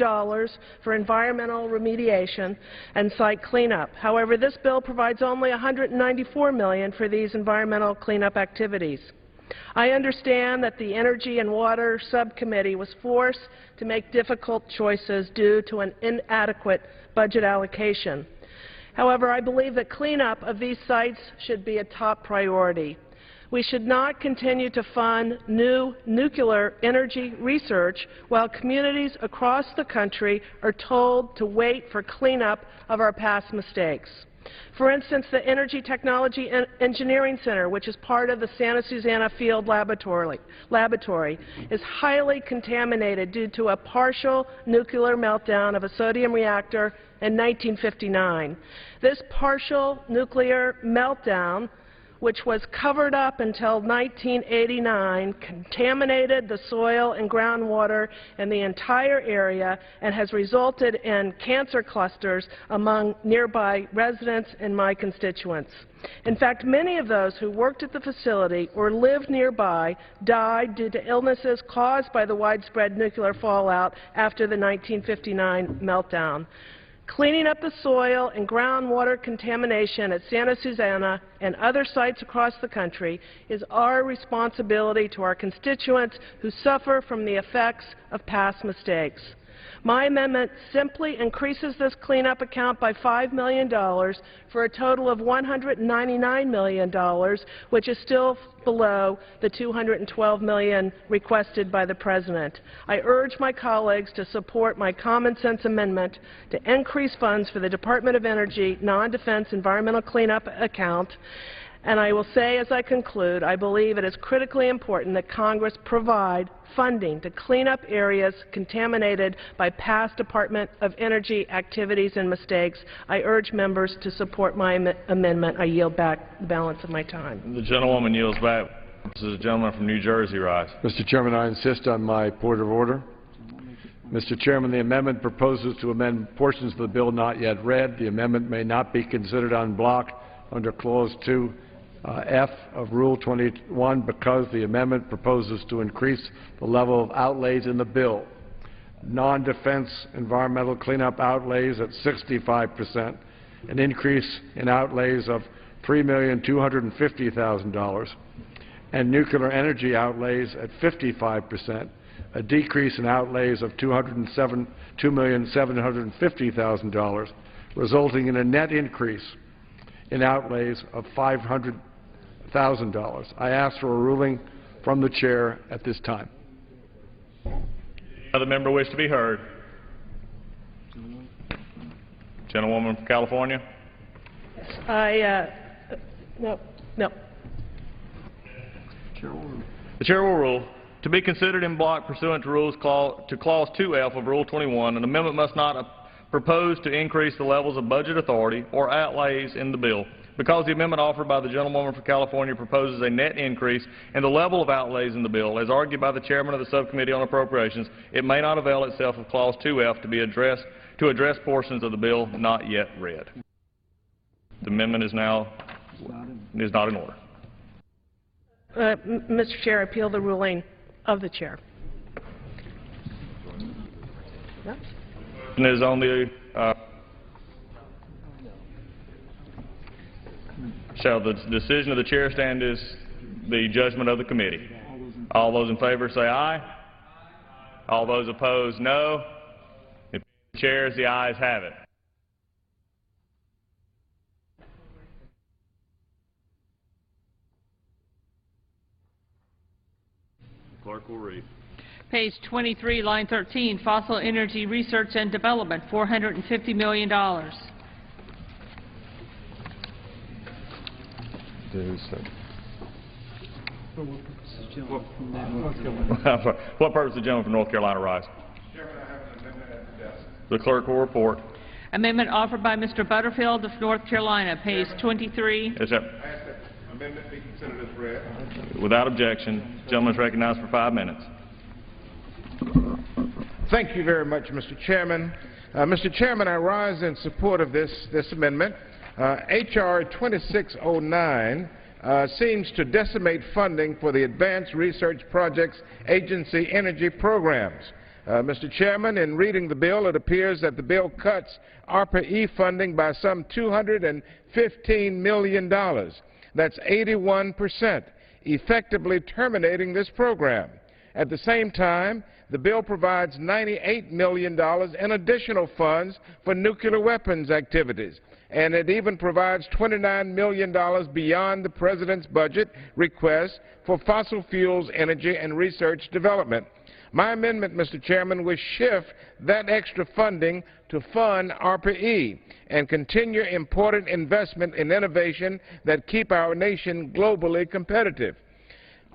O: for environmental remediation and site cleanup. However, this bill provides only $194 million for these environmental cleanup activities. I understand that the Energy and Water Subcommittee was forced to make difficult choices due to an inadequate budget allocation. However, I believe that cleanup of these sites should be a top priority. We should not continue to fund new nuclear energy research while communities across the country are told to wait for cleanup of our past mistakes. For instance, the Energy Technology Engineering Center, which is part of the Santa Susana Field Laboratory, is highly contaminated due to a partial nuclear meltdown of a sodium reactor in 1959. This partial nuclear meltdown, which was covered up until 1989, contaminated the soil and groundwater in the entire area and has resulted in cancer clusters among nearby residents and my constituents. In fact, many of those who worked at the facility or lived nearby died due to illnesses caused by the widespread nuclear fallout after the 1959 meltdown. Cleaning up the soil and groundwater contamination at Santa Susana and other sites across the country is our responsibility to our constituents who suffer from the effects of past mistakes. My amendment simply increases this cleanup account by $5 million for a total of $199 million, which is still below the $212 million requested by the President. I urge my colleagues to support my common sense amendment to increase funds for the Department of Energy non-defense environmental cleanup account. And I will say as I conclude, I believe it is critically important that Congress provide funding to clean up areas contaminated by past Department of Energy activities and mistakes. I urge members to support my amendment. I yield back the balance of my time.
K: The gentlewoman yields back. This is a gentleman from New Jersey rise.
F: Mr. Chairman, I insist on my point of order. Mr. Chairman, the amendment proposes to amend portions of the bill not yet read. The amendment may not be considered en bloc under Clause 2. F of Rule 21 because the amendment proposes to increase the level of outlays in the bill. Non-defense environmental cleanup outlays at 65%, an increase in outlays of $3,250,000, and nuclear energy outlays at 55%, a decrease in outlays of $2,750,000, resulting in a net increase in outlays of $500,000. I ask for a ruling from the Chair at this time.
K: Other member wish to be heard? Gentlewoman from California.
O: No.
K: The Chair will rule. To be considered en bloc pursuant to rules to Clause 2F of Rule 21, an amendment must not propose to increase the levels of budget authority or outlays in the bill. Because the amendment offered by the gentlewoman from California proposes a net increase in the level of outlays in the bill, as argued by the chairman of the Subcommittee on Appropriations, it may not avail itself of Clause 2F to address portions of the bill not yet read. The amendment is not in order.
O: Mr. Chair, I appeal the ruling of the Chair.
K: And is on the shall the decision of the Chair stand as the judgment of the committee? All those in favor say aye. All those opposed, no. If the Chairs, the ayes have it. The clerk will read.
I: Page 23, line 13, fossil energy research and development, $450 million.
K: What purpose the gentleman from North Carolina rise?
F: Chairman, I have an amendment
K: The clerk will report.
I: Amendment offered by Mr. Butterfield of North Carolina, page 23.
K: Yes, sir.
P: Amendment be considered as read.
K: Without objection, gentleman is recognized for 5 minutes.
P: Thank you very much, Mr. Chairman. Mr. Chairman, I rise in support of this amendment. H.R. 2609 seems to decimate funding for the Advanced Research Projects Agency energy programs. Mr. Chairman, in reading the bill, it appears that the bill cuts ARPA-E funding by some $215 million. That's 81%, effectively terminating this program. At the same time, the bill provides $98 million in additional funds for nuclear weapons activities, and it even provides $29 million beyond the President's budget request for fossil fuels, energy, and research development. My amendment, Mr. Chairman, will shift that extra funding to fund ARPA-E and continue important investment in innovation that keep our nation globally competitive.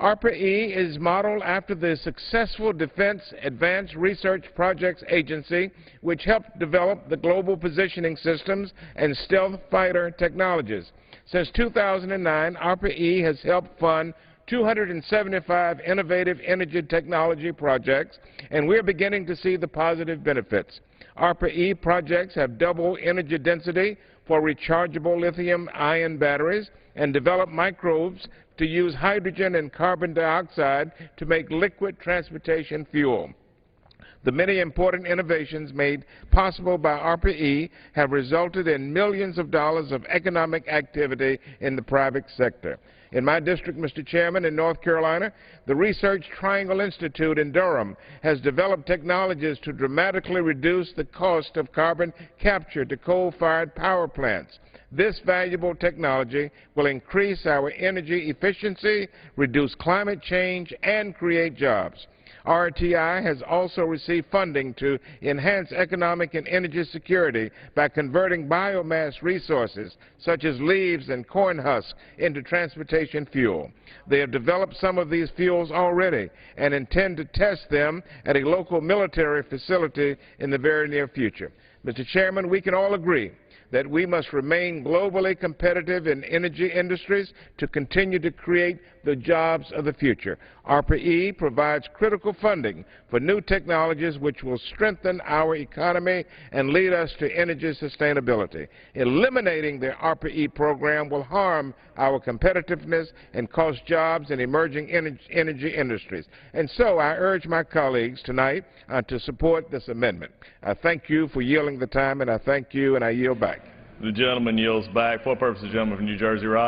P: ARPA-E is modeled after the successful Defense Advanced Research Projects Agency, which helped develop the global positioning systems and stealth fighter technologies. Since 2009, ARPA-E has helped fund 275 innovative energy technology projects, and we're beginning to see the positive benefits. ARPA-E projects have double energy density for rechargeable lithium-ion batteries and develop microbes to use hydrogen and carbon dioxide to make liquid transportation fuel. The many important innovations made possible by ARPA-E have resulted in millions of dollars of economic activity in the private sector. In my district, Mr. Chairman, in North Carolina, the Research Triangle Institute in Durham has developed technologies to dramatically reduce the cost of carbon capture to coal-fired power plants. This valuable technology will increase our energy efficiency, reduce climate change, and create jobs. RTI has also received funding to enhance economic and energy security by converting biomass resources, such as leaves and corn husks, into transportation fuel. They have developed some of these fuels already and intend to test them at a local military facility in the very near future. Mr. Chairman, we can all agree that we must remain globally competitive in energy industries to continue to create the jobs of the future. ARPA-E provides critical funding for new technologies which will strengthen our economy and lead us to energy sustainability. Eliminating the ARPA-E program will harm our competitiveness and cost jobs in emerging energy industries. And so I urge my colleagues tonight to support this amendment. I thank you for yielding the time, and I thank you, and I yield back.
K: The gentleman yields back. For what purpose, the gentleman from New Jersey rise?